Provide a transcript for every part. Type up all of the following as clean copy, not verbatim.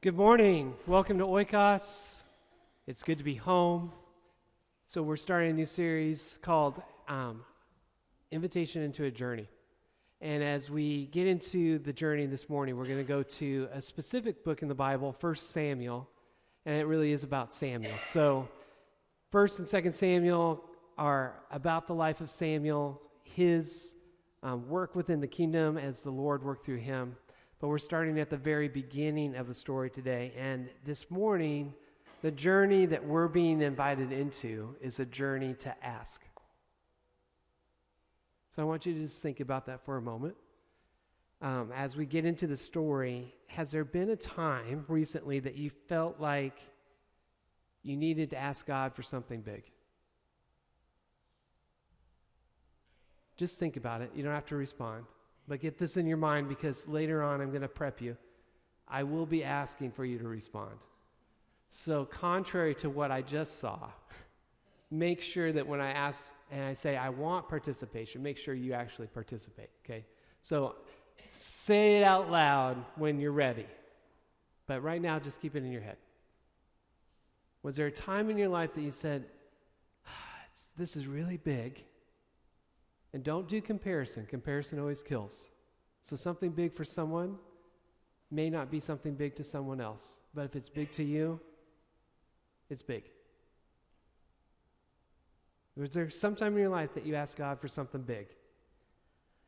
Good morning. Welcome to Oikos. It's good to be home. So we're starting a new series called Invitation into a Journey. And as we get into the journey this morning, we're going to go to a specific book in the Bible, 1 Samuel, and it really is about Samuel. So 1 and 2 Samuel are about the life of Samuel, his work within the kingdom as the Lord worked through him. But we're starting at the very beginning of the story today. And this morning, the journey that we're being invited into is a journey to ask. So I want you to just think about that for a moment. As we get into the story, has there been a time recently that you felt like you needed to ask God for something big? Just think about it. You don't have to respond. But get this in your mind, because later on I'm going to prep you. I will be asking for you to respond. So contrary to what I just saw, make sure that when I ask and I say I want participation, make sure you actually participate, okay? So say it out loud when you're ready. But right now, just keep it in your head. Was there a time in your life that you said, this is really big? And don't do comparison. Comparison always kills. So something big for someone may not be something big to someone else. But if it's big to you, it's big. Was there some time in your life that you asked God for something big?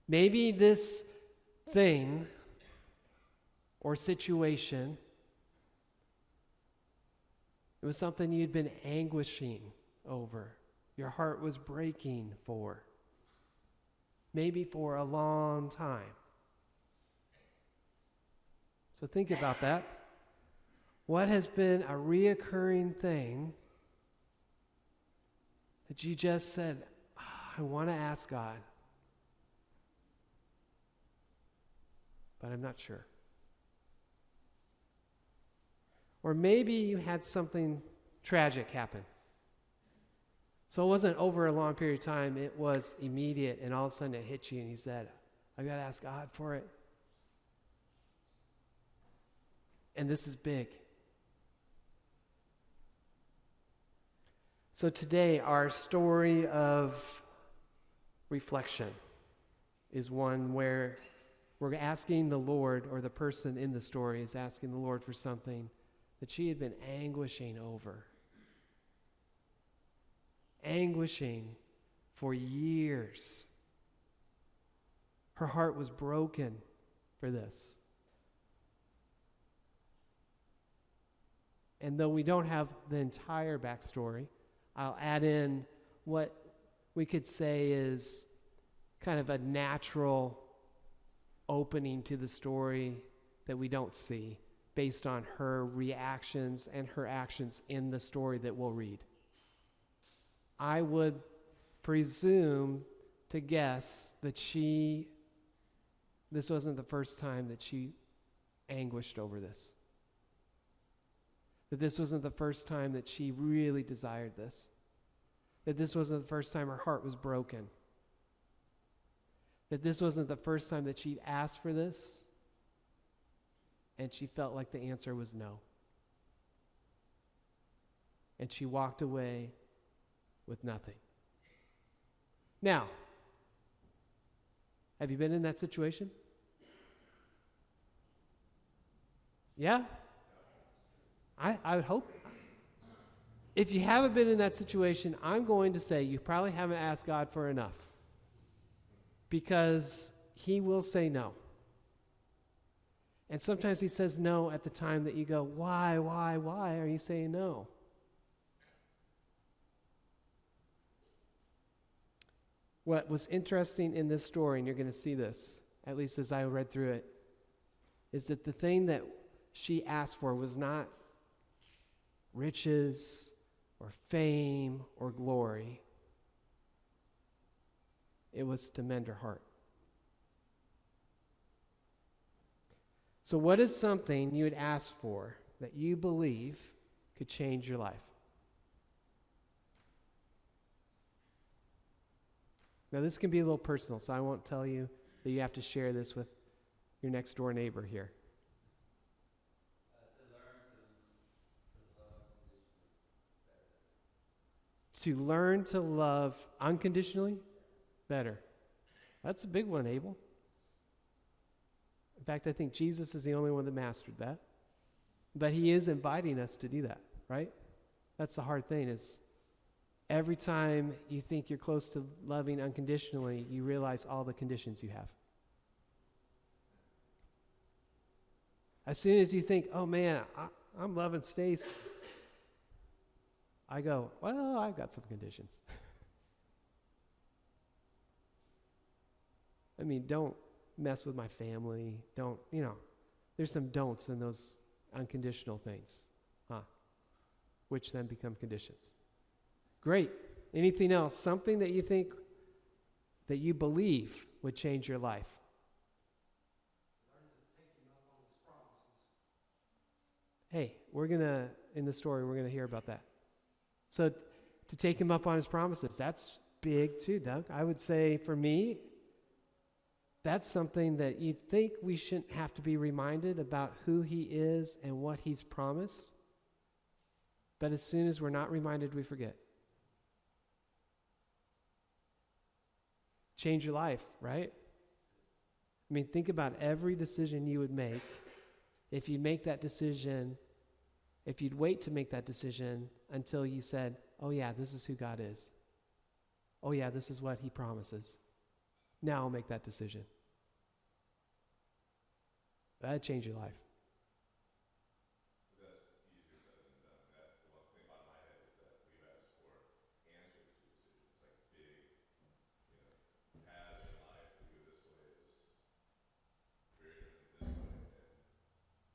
Maybe this thing or situation, it was something you'd been anguishing over. Your heart was breaking for. Maybe for a long time. So think about that. What has been a reoccurring thing that you just said, I want to ask God, but I'm not sure? Or maybe you had something tragic happen. So it wasn't over a long period of time, it was immediate, and all of a sudden it hit you and you said, I got to ask God for it. And this is big. So today, our story of reflection is one where we're asking the Lord, or the person in the story is asking the Lord for something that she had been anguishing over. Anguishing for years. Her heart was broken for this. And though we don't have the entire backstory, I'll add in what we could say is kind of a natural opening to the story that we don't see based on her reactions and her actions in the story that we'll read. I would presume to guess that this wasn't the first time that she anguished over this. That this wasn't the first time that she really desired this. That this wasn't the first time her heart was broken. That this wasn't the first time that she'd asked for this and she felt like the answer was no. And she walked away with nothing. Now, have you been in that situation? Yeah? I would hope. If you haven't been in that situation, I'm going to say you probably haven't asked God for enough. Because he will say no. And sometimes he says no at the time that you go, why are you saying no? What was interesting in this story, and you're going to see this, at least as I read through it, is that the thing that she asked for was not riches or fame or glory. It was to mend her heart. So what is something you would ask for that you believe could change your life? Now, this can be a little personal, so I won't tell you that you have to share this with your next door neighbor here. To learn to learn to love unconditionally better. That's a big one, Abel. In fact, I think Jesus is the only one that mastered that. But he is inviting us to do that, right? That's the hard thing is every time you think you're close to loving unconditionally, you realize all the conditions you have. As soon as you think, oh man, I'm loving Stace, I go, well, I've got some conditions. I mean, don't mess with my family. Don't, there's some don'ts in those unconditional things, which then become conditions. Great. Anything else? Something that you think, that you believe would change your life? Hey, in the story, we're going to hear about that. So to take him up on his promises, that's big too, Doug. I would say for me, that's something that you'd think we shouldn't have to be reminded about who he is and what he's promised. But as soon as we're not reminded, we forget. Change your life, right? I mean, think about every decision you would make. If you make that decision, if you'd wait to make that decision until you said, oh yeah, this is who God is. Oh yeah, this is what he promises. Now I'll make that decision. That'd change your life. That's easier said than done. The one thing about my head is that we've asked for answers to decisions, like big, paths in life to go this way is very different than this way.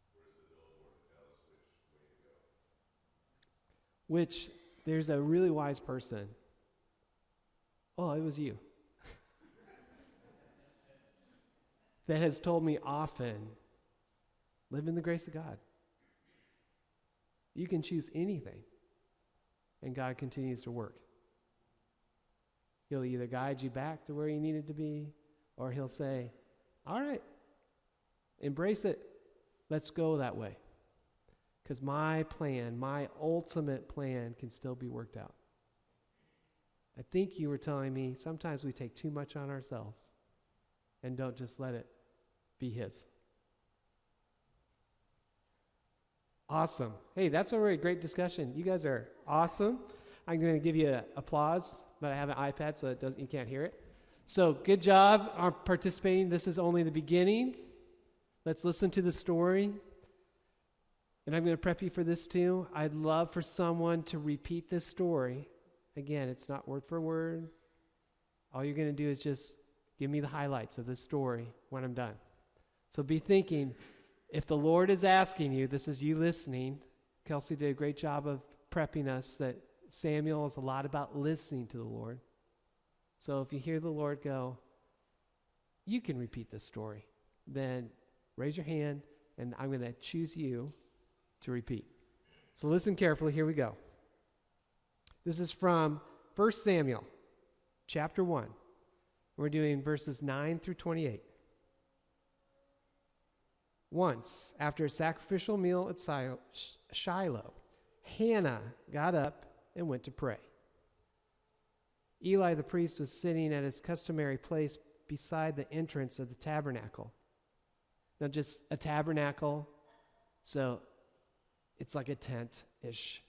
And where's the billboard to tell us which way to go? Which, there's a really wise person. Oh, it was you. That has told me often, live in the grace of God. You can choose anything, and God continues to work. He'll either guide you back to where you needed to be, or he'll say, all right, embrace it. Let's go that way. Because my plan, my ultimate plan, can still be worked out. I think you were telling me sometimes we take too much on ourselves and don't just let it be his. Awesome. Hey, that's already a great discussion. You guys are awesome. I'm going to give you applause, but I have an iPad, so you can't hear it. So good job on participating. This is only the beginning. Let's listen to the story. And I'm going to prep you for this too. I'd love for someone to repeat this story. Again, it's not word for word. All you're going to do is just give me the highlights of this story when I'm done. So be thinking, if the Lord is asking you, this is you listening. Kelsey did a great job of prepping us that Samuel is a lot about listening to the Lord. So if you hear the Lord go, you can repeat this story, then raise your hand and I'm going to choose you to repeat. So listen carefully. Here we go. This is from 1 Samuel, chapter 1. We're doing verses 9 through 28. Once, after a sacrificial meal at Shiloh, Hannah got up and went to pray. Eli the priest was sitting at his customary place beside the entrance of the tabernacle. Now, just a tabernacle, so it's like a tent-ish,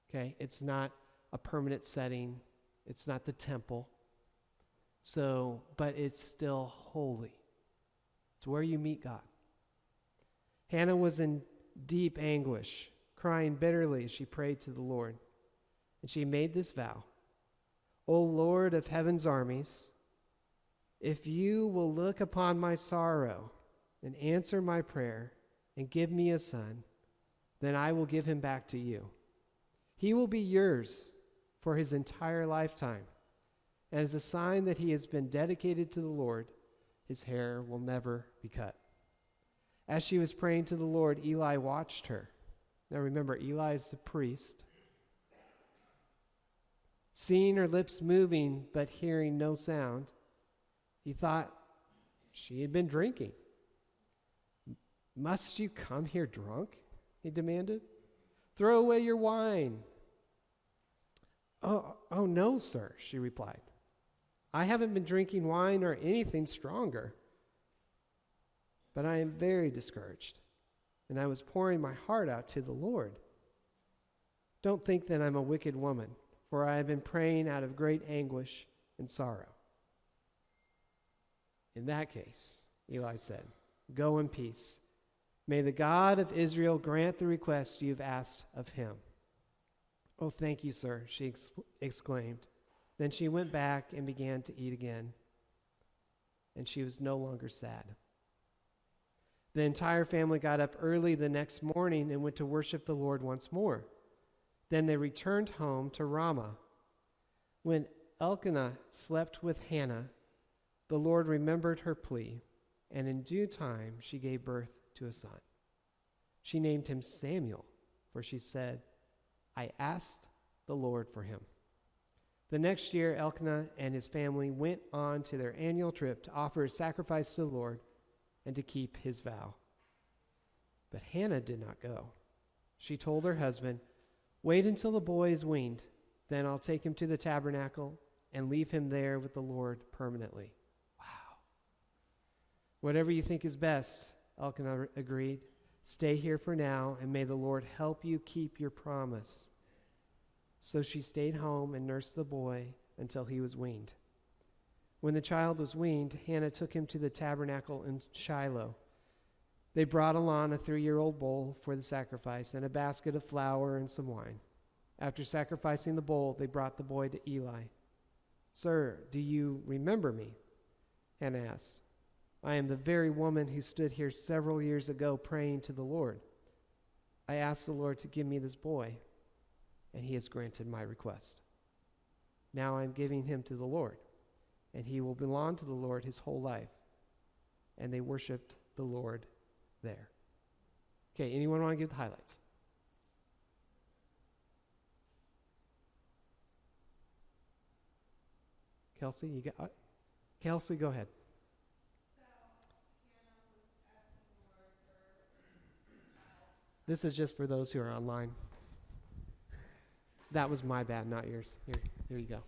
okay? It's not a permanent setting. It's not the temple. So, but it's still holy. It's where you meet God. Hannah was in deep anguish, crying bitterly as she prayed to the Lord. And she made this vow, O Lord of heaven's armies, if you will look upon my sorrow and answer my prayer and give me a son, then I will give him back to you. He will be yours for his entire lifetime. And as a sign that he has been dedicated to the Lord, his hair will never be cut. As she was praying to the Lord, Eli watched her. Now remember, Eli is the priest. Seeing her lips moving but hearing no sound, he thought she had been drinking. Must you come here drunk? He demanded. Throw away your wine. Oh, no, sir, she replied. I haven't been drinking wine or anything stronger. But I am very discouraged, and I was pouring my heart out to the Lord. Don't think that I'm a wicked woman, for I have been praying out of great anguish and sorrow. In that case, Eli said, go in peace. May the God of Israel grant the request you've asked of him. Oh, thank you, sir, she exclaimed. Then she went back and began to eat again, and she was no longer sad. The entire family got up early the next morning and went to worship the Lord once more. Then they returned home to Ramah. When Elkanah slept with Hannah, the Lord remembered her plea, and in due time she gave birth to a son. She named him Samuel, for she said, I asked the Lord for him. The next year, Elkanah and his family went on to their annual trip to offer a sacrifice to the Lord and to keep his vow. But Hannah did not go. She told her husband, wait until the boy is weaned, then I'll take him to the tabernacle and leave him there with the Lord permanently. Wow. Whatever you think is best, Elkanah agreed. Stay here for now, and may the Lord help you keep your promise. So she stayed home and nursed the boy until he was weaned. When the child was weaned, Hannah took him to the tabernacle in Shiloh. They brought along a 3-year-old bull for the sacrifice and a basket of flour and some wine. After sacrificing the bull, they brought the boy to Eli. Sir, do you remember me? Hannah asked. I am the very woman who stood here several years ago praying to the Lord. I asked the Lord to give me this boy, and he has granted my request. Now I am giving him to the Lord, and he will belong to the Lord his whole life. And they worshiped the Lord there. Okay, anyone want to give the highlights? Kelsey, you got Kelsey, go ahead. This is just for those who are online. That was my bad, not yours. Here you go.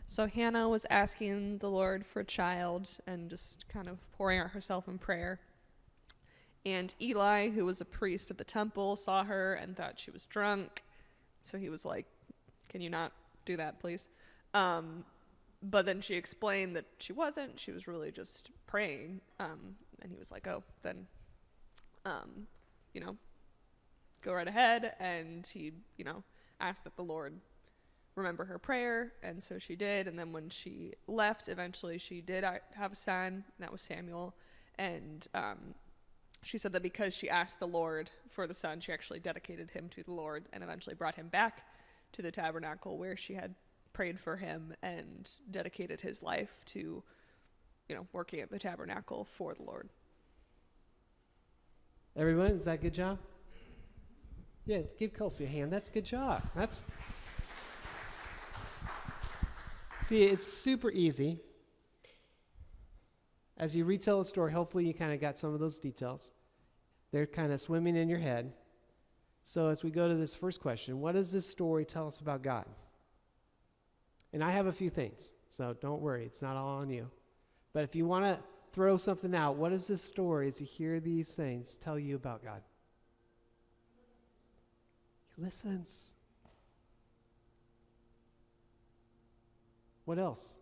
So Hannah was asking the Lord for a child and just kind of pouring out herself in prayer. And Eli, who was a priest at the temple, saw her and thought she was drunk. So he was like, can you not do that, please? But then she explained that she wasn't. She was really just praying. And he was like, oh, then, go right ahead. And he, asked that the Lord remember her prayer. And so she did. And then when she left, eventually she did have a son. And that was Samuel. And she said that because she asked the Lord for the son, she actually dedicated him to the Lord and eventually brought him back to the tabernacle where she had prayed for him and dedicated his life to, working at the tabernacle for the Lord. Everyone, is that a good job? Yeah, give Kelsey a hand. That's a good job. See, it's super easy. As you retell the story, hopefully you kind of got some of those details. They're kind of swimming in your head. So as we go to this first question, what does this story tell us about God? And I have a few things, so don't worry. It's not all on you. But if you want to throw something out, what does this story, as you hear these things, tell you about God? He listens. What else?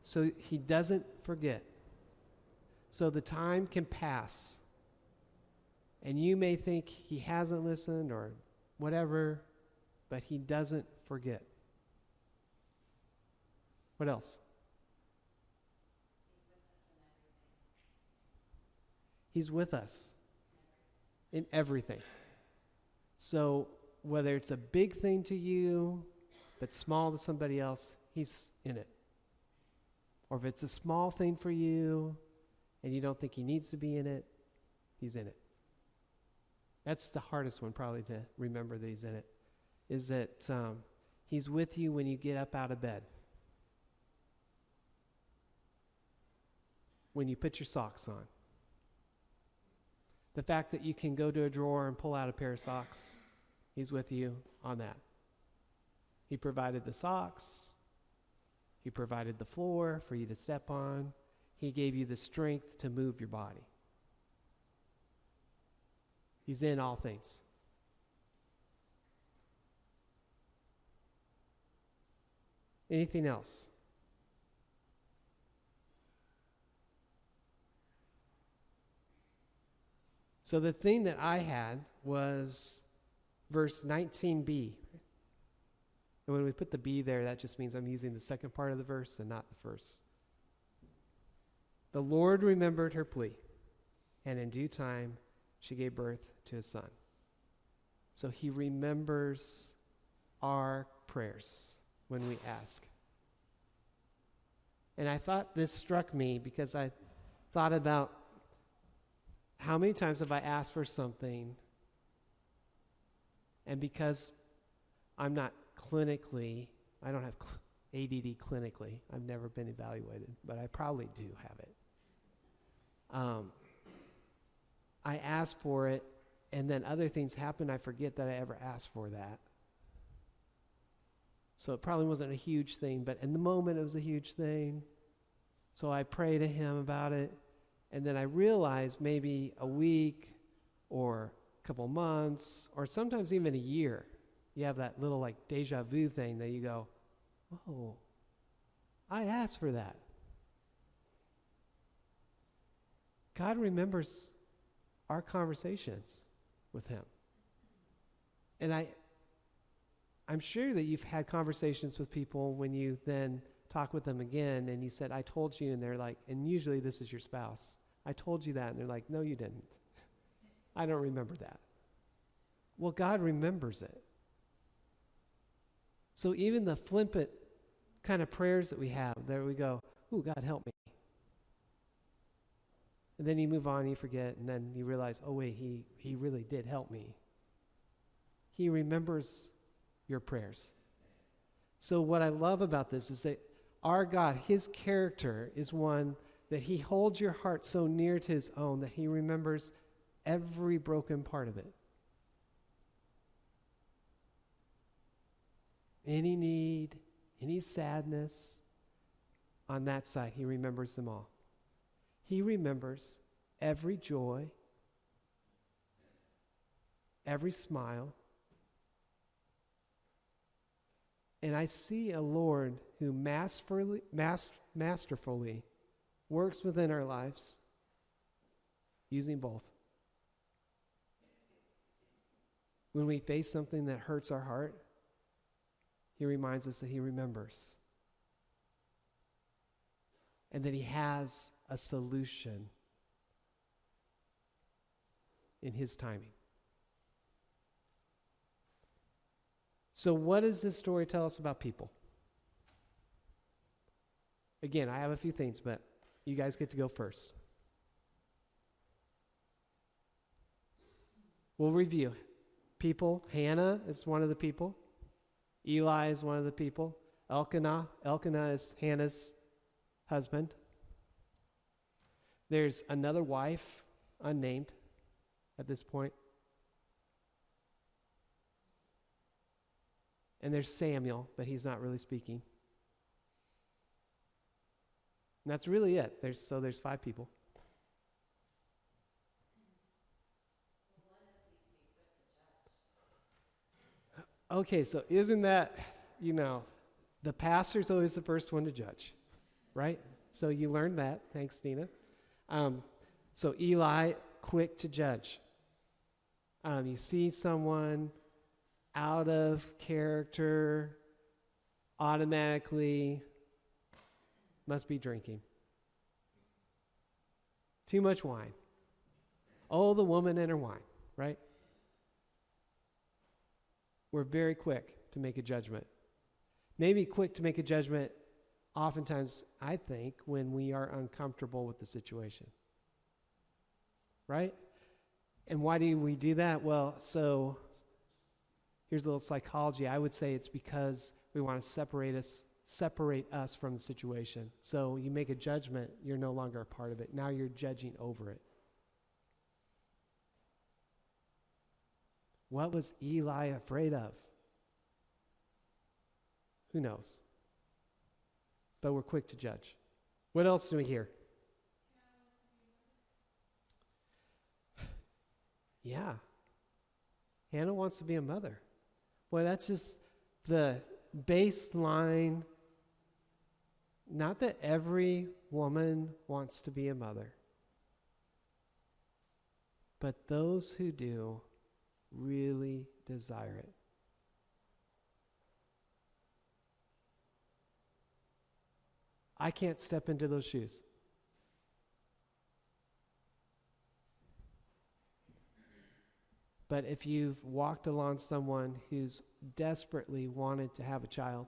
So he doesn't forget. So the time can pass. And you may think he hasn't listened or whatever, but he doesn't forget. What else? He's with us in everything. So whether it's a big thing to you, but small to somebody else, he's in it. Or if it's a small thing for you and you don't think he needs to be in it, he's in it. That's the hardest one probably to remember that he's in it, is that he's with you when you get up out of bed. when you put your socks on. The fact that you can go to a drawer and pull out a pair of socks, he's with you on that. He provided the socks. He provided the floor for you to step on. He gave you the strength to move your body. He's in all things. Anything else? So the thing that I had was verse 19b. And when we put the B there, that just means I'm using the second part of the verse and not the first. The Lord remembered her plea, and in due time she gave birth to a son. So he remembers our prayers when we ask. And I thought this struck me because I thought about how many times have I asked for something, and because I'm not clinically, I don't have ADD clinically, I've never been evaluated, but I probably do have it. I ask for it, and then other things happen, I forget that I ever asked for that. So it probably wasn't a huge thing, but in the moment it was a huge thing. So I pray to him about it, and then I realize maybe a week or a couple months or sometimes even a year, you have that little like deja vu thing that you go, oh, I asked for that. God remembers our conversations with him. And I'm sure that you've had conversations with people when you then talk with them again and you said, I told you, and they're like, and usually this is your spouse, I told you that, and they're like, no, you didn't. I don't remember that. Well, God remembers it. So even the flippant kind of prayers that we have, there we go, ooh, God help me. And then you move on, you forget, and then you realize, oh wait, he really did help me. He remembers your prayers. So what I love about this is that our God, his character is one that he holds your heart so near to his own that he remembers every broken part of it. Any need, any sadness, on that side, he remembers them all. He remembers every joy, every smile. And I see a Lord who masterfully works within our lives, using both. When we face something that hurts our heart, he reminds us that he remembers. And that he has a solution in his timing. So what does this story tell us about people? Again, I have a few things, but you guys get to go first. We'll review. People, Hannah is one of the people. Eli is one of the people. Elkanah is Hannah's husband. There's another wife, unnamed at this point. And there's Samuel, but he's not really speaking. And that's really it. There's 5 people. Okay, so isn't that, the pastor's always the first one to judge, right? So you learned that. Thanks, Nina. So Eli, quick to judge. You see someone out of character, automatically must be drinking. Too much wine. Oh, the woman and her wine, right? We're very quick to make a judgment. Maybe quick to make a judgment, oftentimes, I think, when we are uncomfortable with the situation. Right? And why do we do that? Well, so here's a little psychology. I would say it's because we want to separate us from the situation. So you make a judgment, you're no longer a part of it. Now you're judging over it. What was Eli afraid of? Who knows? But we're quick to judge. What else do we hear? Yeah. Hannah wants to be a mother. Boy, that's just the baseline. Not that every woman wants to be a mother, but those who do really desire it. I can't step into those shoes. But if you've walked along someone who's desperately wanted to have a child,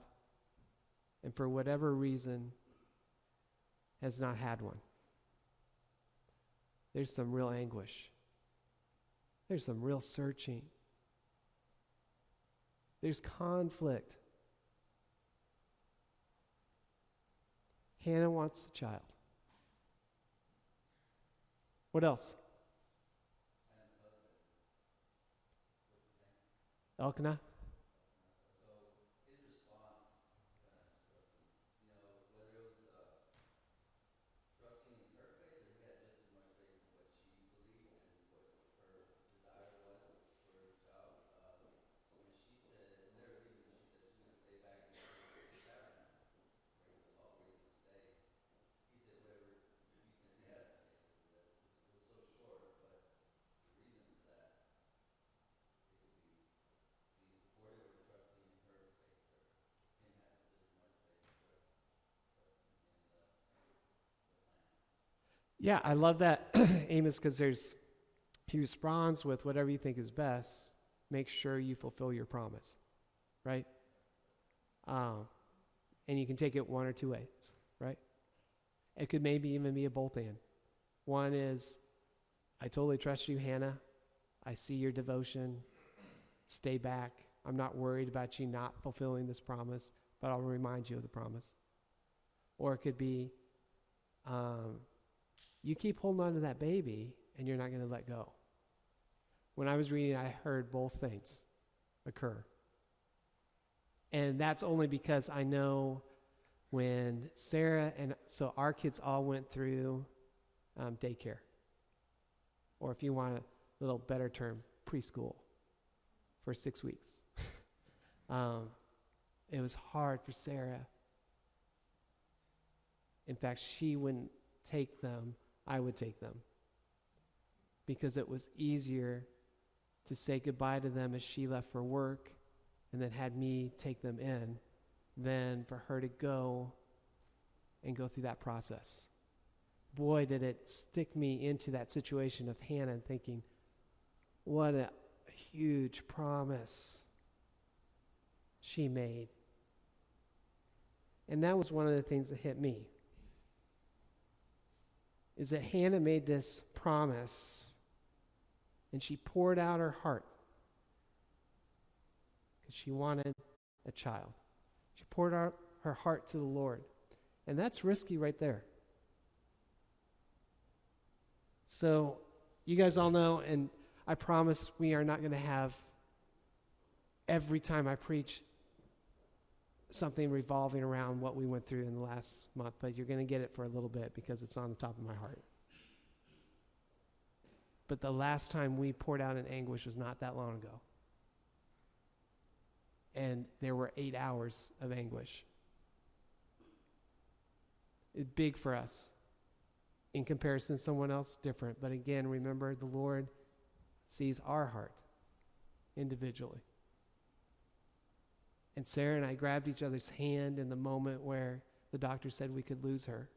and for whatever reason has not had one, there's some real anguish. There's some real searching. There's conflict. Hannah wants a child. What else? Elkanah? Yeah, I love that, Amos, because he responds with whatever you think is best. Make sure you fulfill your promise, right? And you can take it one or two ways, right? It could maybe even be a both and. One is, I totally trust you, Hannah. I see your devotion. Stay back. I'm not worried about you not fulfilling this promise, but I'll remind you of the promise. Or it could be, you keep holding on to that baby and you're not going to let go. When I was reading, I heard both things occur. And that's only because I know when Sarah and so our kids all went through daycare. Or if you want a little better term, preschool for 6 weeks. It was hard for Sarah. In fact, she wouldn't take them. I would take them. Because it was easier to say goodbye to them as she left for work and then had me take them in than for her to go and go through that process. Boy, did it stick me into that situation of Hannah and thinking, what a huge promise she made. And that was one of the things that hit me, is that Hannah made this promise and she poured out her heart because she wanted a child. She poured out her heart to the Lord. And that's risky right there. So you guys all know, and I promise we are not going to have every time I preach something revolving around what we went through in the last month, but you're going to get it for a little bit because it's on the top of my heart. But the last time we poured out in anguish was not that long ago. And there were 8 hours of anguish. It's big for us. In comparison to someone else, different. But again, remember, the Lord sees our heart individually. And Sarah and I grabbed each other's hand in the moment where the doctor said we could lose her.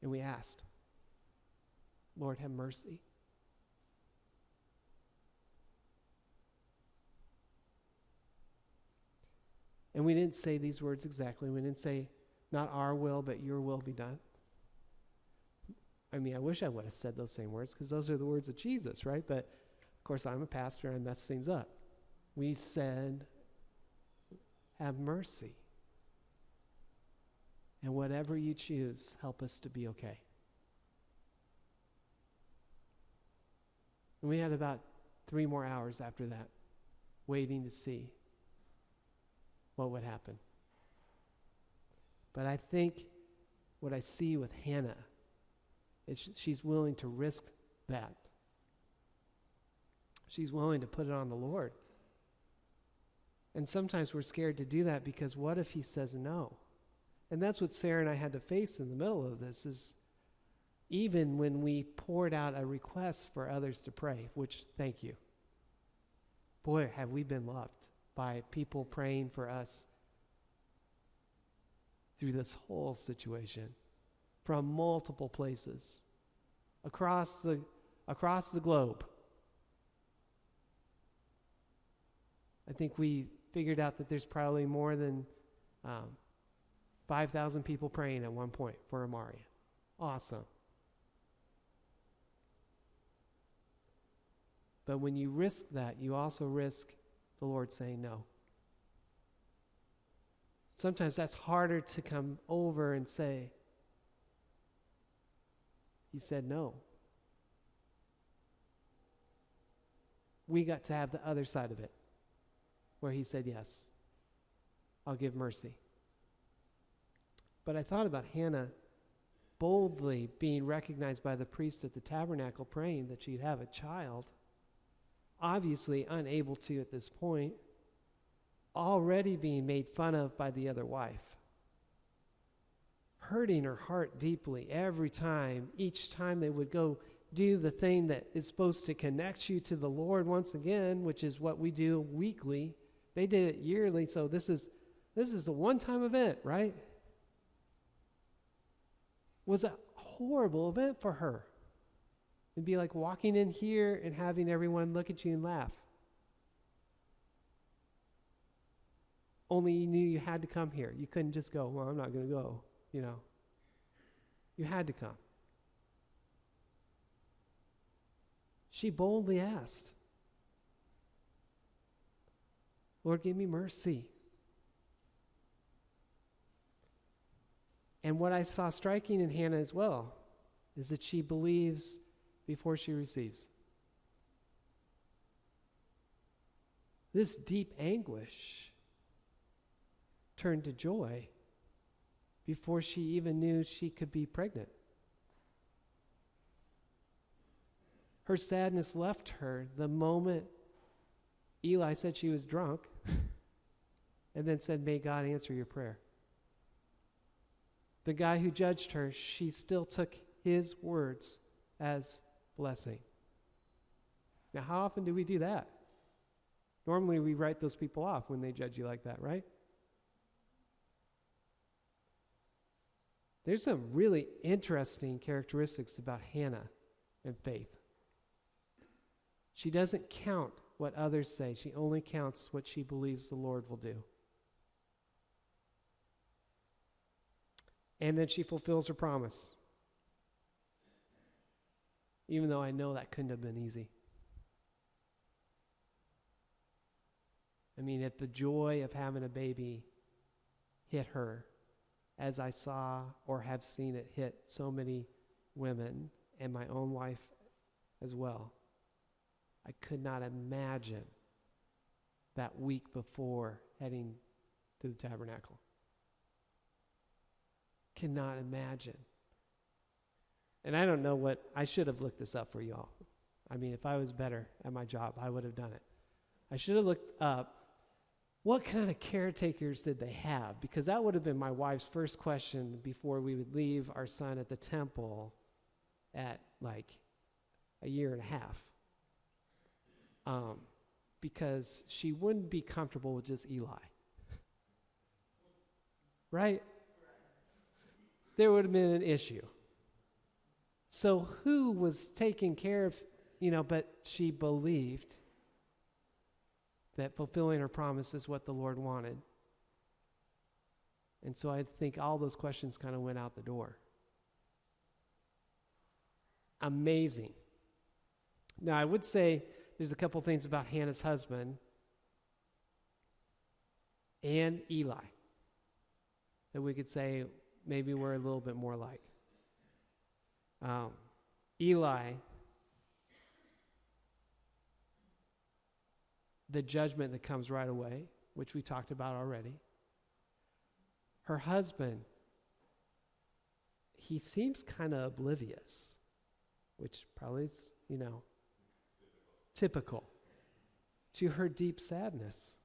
And we asked, Lord, have mercy. And we didn't say these words exactly. We didn't say, not our will, but your will be done. I mean, I wish I would have said those same words because those are the words of Jesus, right? But of course, I'm a pastor, and I mess things up. We said, have mercy. And whatever you choose, help us to be okay. And we had about 3 more hours after that, waiting to see what would happen. But I think what I see with Hannah is she's willing to risk that. She's willing to put it on the Lord. And sometimes we're scared to do that because what if he says no? And that's what Sarah and I had to face in the middle of this, is even when we poured out a request for others to pray, which, thank you. Boy, have we been loved by people praying for us through this whole situation from multiple places across the globe. I think we figured out that there's probably more than 5,000 people praying at one point for Amaria. Awesome. But when you risk that, you also risk the Lord saying no. Sometimes that's harder to come over and say, he said no. We got to have the other side of it, where he said, yes, I'll give mercy. But I thought about Hannah boldly being recognized by the priest at the tabernacle, praying that she'd have a child, obviously unable to at this point, already being made fun of by the other wife, hurting her heart deeply every time, each time they would go do the thing that is supposed to connect you to the Lord once again, which is what we do weekly. They did it yearly, so this is a one-time event, right? Was a horrible event for her. It'd be like walking in here and having everyone look at you and laugh. Only you knew you had to come here. You couldn't just go, well, I'm not going to go, you know. You had to come. She boldly asked, Lord, give me mercy. And what I saw striking in Hannah as well is that she believes before she receives. This deep anguish turned to joy before she even knew she could be pregnant. Her sadness left her the moment Eli said she was drunk and then said, may God answer your prayer. The guy who judged her, she still took his words as blessing. Now, how often do we do that? Normally, we write those people off when they judge you like that, right? There's some really interesting characteristics about Hannah and faith. She doesn't count what others say. She only counts what she believes the Lord will do. And then she fulfills her promise. Even though I know that couldn't have been easy. I mean, if the joy of having a baby hit her, as I saw or have seen it hit so many women and my own wife as well, I could not imagine that week before heading to the tabernacle. Cannot imagine. And I don't know what, I should have looked this up for y'all. I mean, if I was better at my job, I would have done it. I should have looked up what kind of caretakers did they have, because that would have been my wife's first question before we would leave our son at the temple at like a year and a half. Because she wouldn't be comfortable with just Eli. Right? There would have been an issue. So who was taking care of, but she believed that fulfilling her promise is what the Lord wanted. And so I think all those questions kind of went out the door. Amazing. Now, I would say there's a couple things about Hannah's husband and Eli that we could say maybe we're a little bit more like. Eli, the judgment that comes right away, which we talked about already. Her husband, he seems kind of oblivious, which probably is, typical to her deep sadness.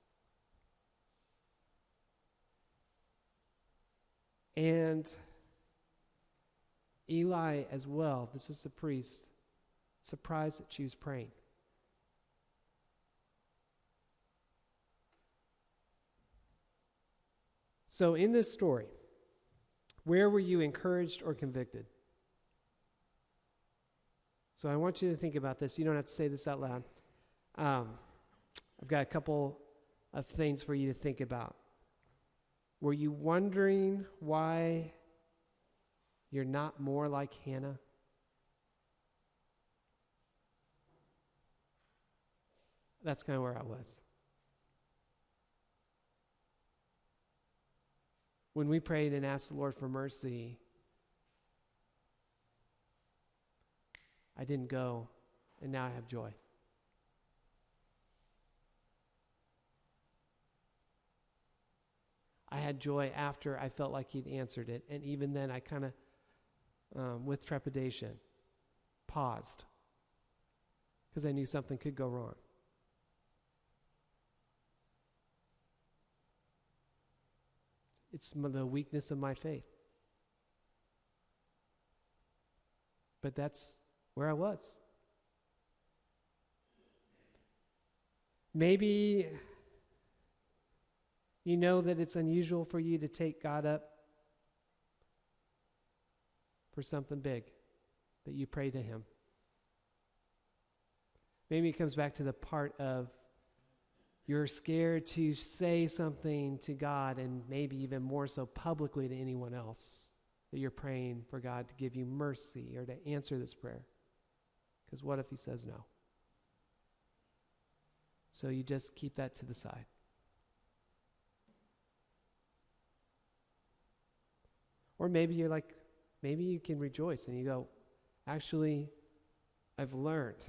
And Eli as well, this is the priest, surprised that she was praying. So in this story, where were you encouraged or convicted? So I want you to think about this. You don't have to say this out loud. I've got a couple of things for you to think about. Were you wondering why you're not more like Hannah? That's kind of where I was. When we prayed and asked the Lord for mercy, I didn't go, and now I have joy. I had joy after I felt like he'd answered it, and even then I kind of, with trepidation, paused, because I knew something could go wrong. It's the weakness of my faith. But that's where I was. Maybe you know that it's unusual for you to take God up for something big, that you pray to him. Maybe it comes back to the part of you're scared to say something to God, and maybe even more so publicly to anyone else, that you're praying for God to give you mercy or to answer this prayer. Because what if he says no? So you just keep that to the side. Or maybe you're like, maybe you can rejoice and you go, actually, I've learned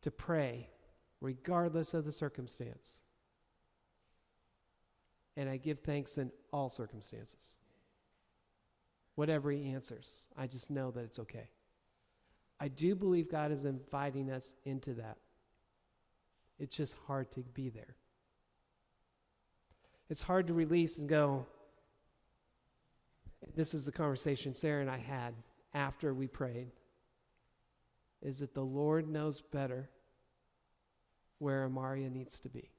to pray regardless of the circumstance. And I give thanks in all circumstances. Whatever he answers, I just know that it's okay. I do believe God is inviting us into that. It's just hard to be there. It's hard to release and go, this is the conversation Sarah and I had after we prayed, is that the Lord knows better where Amaria needs to be.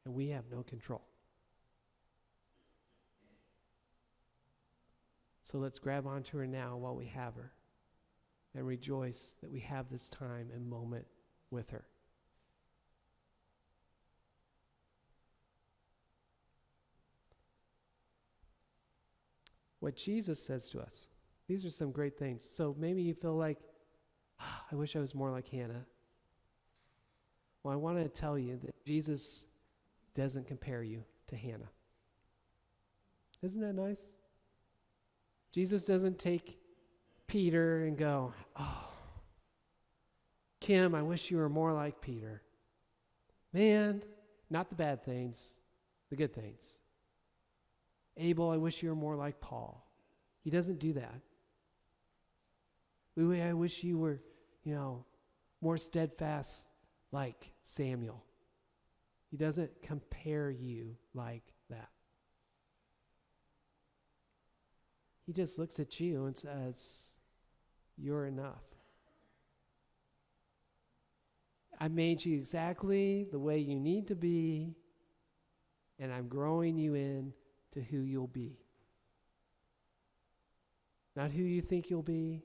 And we have no control. So let's grab onto her now while we have her and rejoice that we have this time and moment with her. What Jesus says to us. These are some great things. So maybe you feel like, I wish I was more like Hannah. Well, I want to tell you that Jesus doesn't compare you to Hannah. Isn't that nice? Jesus doesn't take Peter and go, oh, Kim, I wish you were more like Peter. Man, not the bad things, the good things. Abel, I wish you were more like Paul. He doesn't do that. Louis, I wish you were, more steadfast like Samuel. He doesn't compare you like that. He just looks at you and says, you're enough. I made you exactly the way you need to be, and I'm growing you in to who you'll be. Not who you think you'll be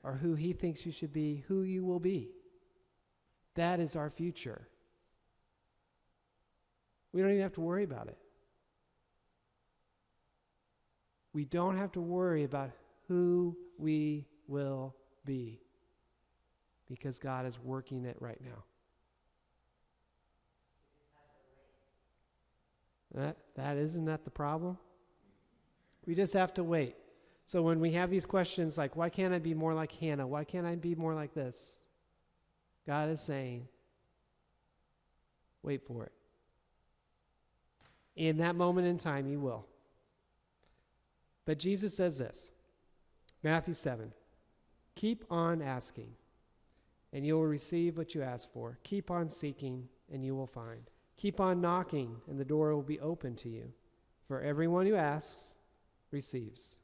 or who he thinks you should be, who you will be. That is our future. We don't even have to worry about it. we don't have to worry about who we will be, because God is working it right now. Isn't that the problem? We just have to wait. So when we have these questions like, why can't I be more like Hannah? Why can't I be more like this? God is saying, wait for it. In that moment in time, you will. But Jesus says this, Matthew 7, keep on asking, and you will receive what you ask for. Keep on seeking, and you will find. Keep on knocking, and the door will be open to you. For everyone who asks, receives.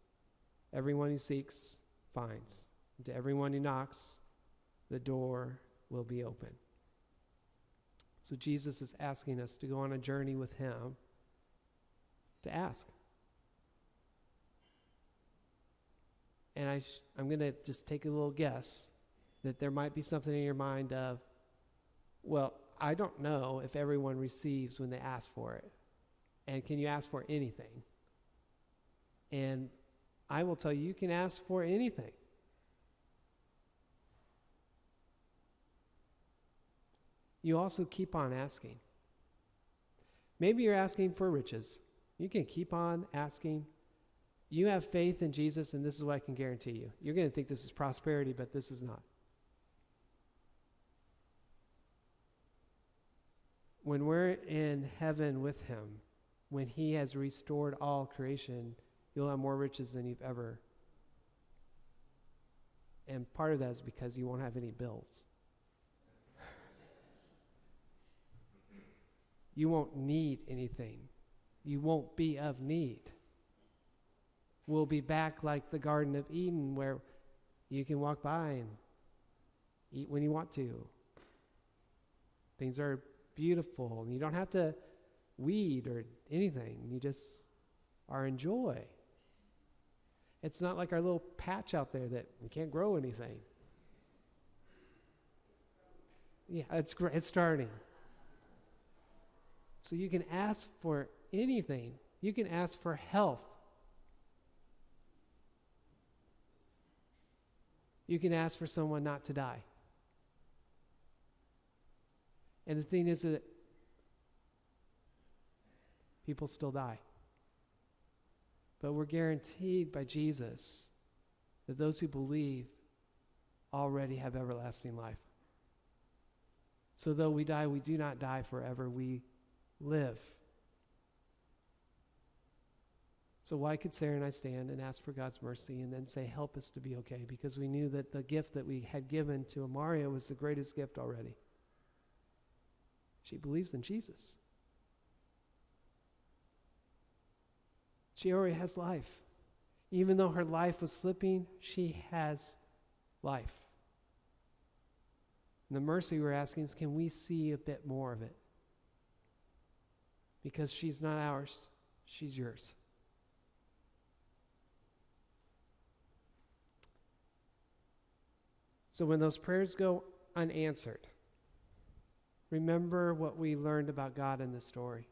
Everyone who seeks, finds. And to everyone who knocks, the door will be open. So Jesus is asking us to go on a journey with Him to ask. And I'm going to just take a little guess that there might be something in your mind of, well, I don't know if everyone receives when they ask for it. And can you ask for anything? And I will tell you, you can ask for anything. You also keep on asking. Maybe you're asking for riches. You can keep on asking. You have faith in Jesus, and this is what I can guarantee you. You're going to think this is prosperity, but this is not. When we're in heaven with Him, when He has restored all creation, you'll have more riches than you've ever. And part of that is because you won't have any bills. You won't need anything. You won't be of need. We'll be back like the Garden of Eden, where you can walk by and eat when you want to. Things are beautiful, and you don't have to weed or anything. You just are in joy. It's not like our little patch out there that we can't grow anything. Yeah, it's starting. So you can ask for anything. You can ask for health. You can ask for someone not to die. And the thing is that people still die. But we're guaranteed by Jesus that those who believe already have everlasting life. So though we die, we do not die forever. We live. So why could Sarah and I stand and ask for God's mercy and then say, help us to be okay? Because we knew that the gift that we had given to Amaria was the greatest gift already. She believes in Jesus. She already has life. Even though her life was slipping, she has life. And the mercy we're asking is, can we see a bit more of it? Because she's not ours, she's yours. So when those prayers go unanswered, remember what we learned about God in this story.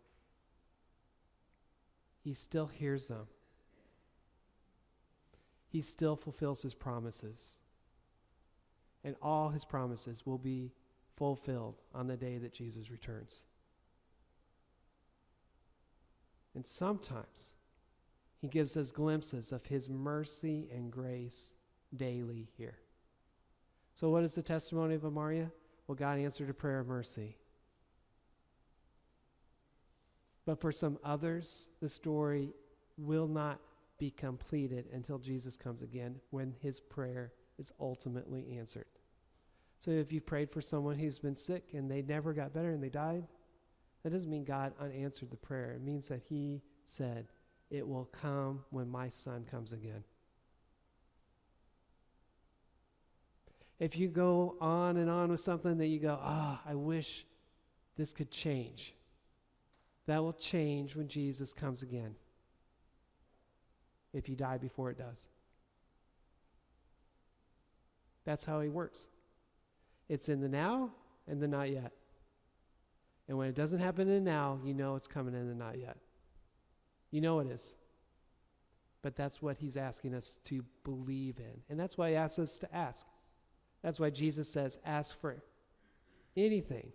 He still hears them. He still fulfills His promises. And all His promises will be fulfilled on the day that Jesus returns. And sometimes He gives us glimpses of His mercy and grace daily here. So what is the testimony of Amaria? Well, God answered a prayer of mercy. But for some others, the story will not be completed until Jesus comes again, when His prayer is ultimately answered. So if you prayed for someone who's been sick and they never got better and they died, that doesn't mean God unanswered the prayer. It means that He said, it will come when my Son comes again. If you go on and on with something that you go, I wish this could change, that will change when Jesus comes again, if you die before it does. That's how He works. It's in the now and the not yet. And when it doesn't happen in the now, you know it's coming in the not yet. You know it is. But that's what he's asking us to believe in. And that's why he asks us to ask. That's why Jesus says, ask for anything.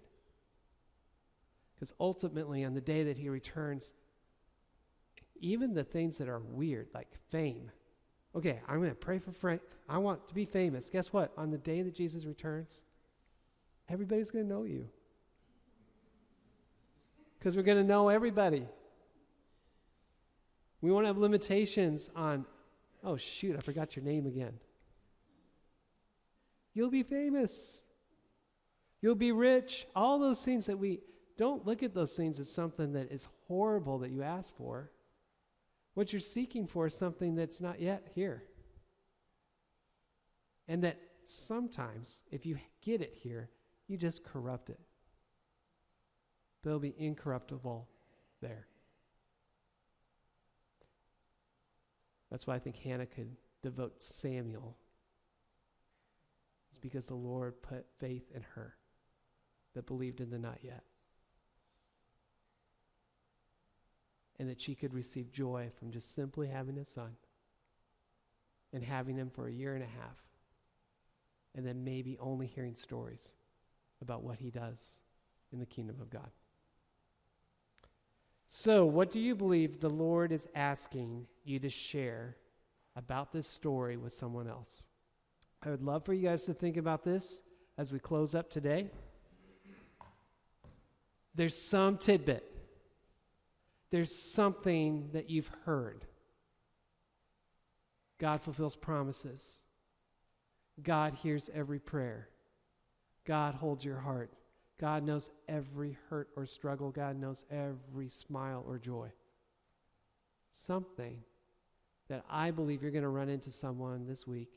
Because ultimately, on the day that he returns, even the things that are weird, like fame. Okay, I'm going to pray for I want to be famous. Guess what? On the day that Jesus returns, everybody's going to know you. Because we're going to know everybody. We won't have limitations on, oh shoot, I forgot your name again. You'll be famous. You'll be rich. All those things that we don't look at those things as something that is horrible that you ask for. What you're seeking for is something that's not yet here. And that sometimes, if you get it here, you just corrupt it. But it'll be incorruptible there. That's why I think Hannah could devote Samuel. It's because the Lord put faith in her that believed in the not yet. And that she could receive joy from just simply having a son and having him for 1.5 years. And then maybe only hearing stories about what he does in the kingdom of God. So, what do you believe the Lord is asking you to share about this story with someone else? I would love for you guys to think about this as we close up today. There's some tidbit. There's something that you've heard. God fulfills promises. God hears every prayer. God holds your heart. God knows every hurt or struggle. God knows every smile or joy. Something that I believe you're going to run into someone this week,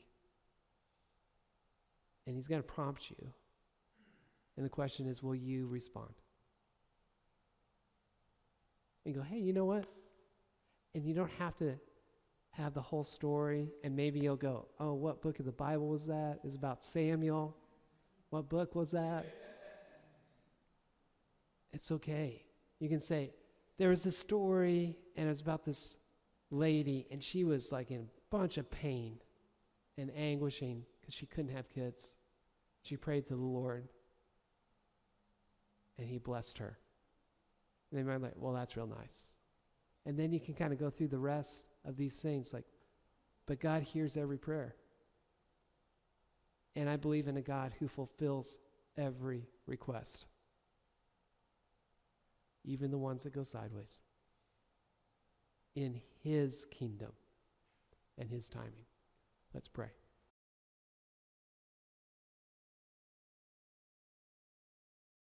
and he's going to prompt you. And the question is, will you respond? And go, hey, you know what? And you don't have to have the whole story, and maybe you'll go, oh, what book of the Bible was that? It's about Samuel. What book was that? It's okay. You can say, there was this story, and it was about this lady, and she was like in a bunch of pain and anguishing because she couldn't have kids. She prayed to the Lord, and he blessed her. And they might be like, well, that's real nice. And then you can kind of go through the rest of these things, like, but God hears every prayer. And I believe in a God who fulfills every request, even the ones that go sideways, in his kingdom and his timing. Let's pray.